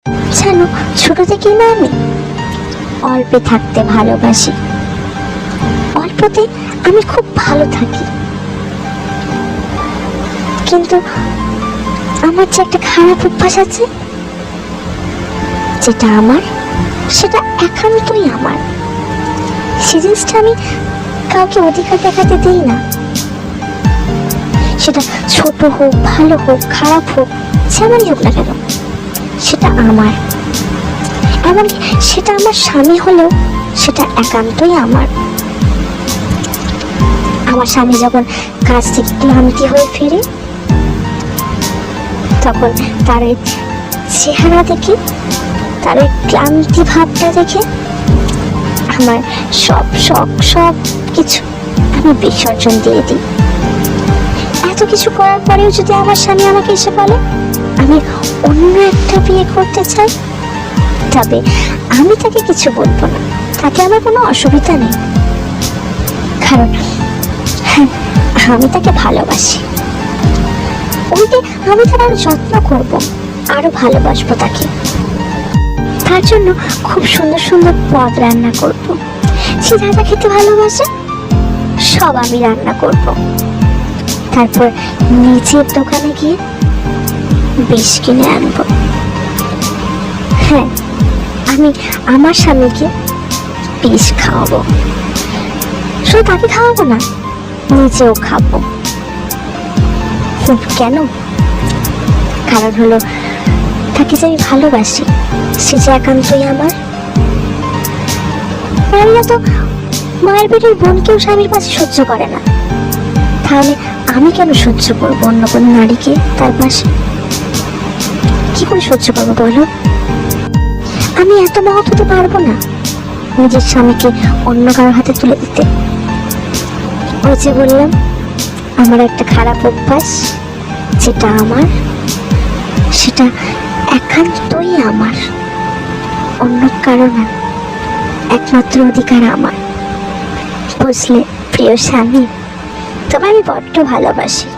জানো, ছোট থেকেই না আমি অল্পে থাকতে ভালোবাসি। অল্পতে আমি খুব ভালো থাকি, কিন্তু আমার যে একটা খারাপ অভ্যাস আছে, যেটা আমার, সেটা একান্তই আমার। সে জিনিসটা আমি কাউকে অধিকার দেখাতে দিই না। সেটা ছোট হোক, ভালো হোক, খারাপ হোক, যেমনই হোক না কেন, সেটা আমার। এমনকি সেটা আমার স্বামী হলেও সেটা একান্তই আমার। আমার স্বামী যখন কাজ থেকে ক্লান্তি হয়ে ফিরে, তখন তার এই চেহারা দেখে, তার এই ক্লান্তি ভাবটা দেখে আমার সব শখ, সব কিছু আমি বিসর্জন দিয়ে দিই। এত কিছু করার পরেও যদি আমার স্বামী আমাকে এসে বলে আমি অন্য একটা বিয়ে করতে চাই, তবে আমি তাকে কিছু বলবো না। তাতে আমার কোনো অসুবিধা নেই, কারণ হ্যাঁ, আমি তাকে ভালোবাসি। ওইটা আমি তার আরো যত্ন করব, আরো ভালোবাসবো তাকে। তার জন্য খুব সুন্দর সুন্দর পদ রান্না করব। সে যা যা খেতে ভালোবাসে সব আমি রান্না করব। তারপর নিজের দোকানে গিয়ে বিষ কিনে আনবো। হ্যাঁ, আমি আমার স্বামীকে বিষ খাওয়াবো। শুধু তাকে খাওয়াবো না, নিজেও খাবো। কেন? কারণ হলো, তাকে যে আমি ভালোবাসি, সে যে একান্তই আমার। নারীরা তো মায়ের পেটের বোনকেও স্বামীর পাশে সহ্য করে না, তাহলে আমি কেন সহ্য করবো অন্য কোনো নারীকে তার পাশে? কি করে সহ্য করবো বলো? আমি এত মহৎ হতে পারবো না নিজের স্বামীকে অন্য কারোর হাতে তুলে দিতে। ওই যে বললাম, আমার একটা খারাপ অভ্যাস, যেটা আমার, সেটা একান্তই আমার, অন্য কারো না, একমাত্র অধিকার আমার। বুঝলে প্রিয় স্বামী, তোমায় আমি বড্ড ভালোবাসি।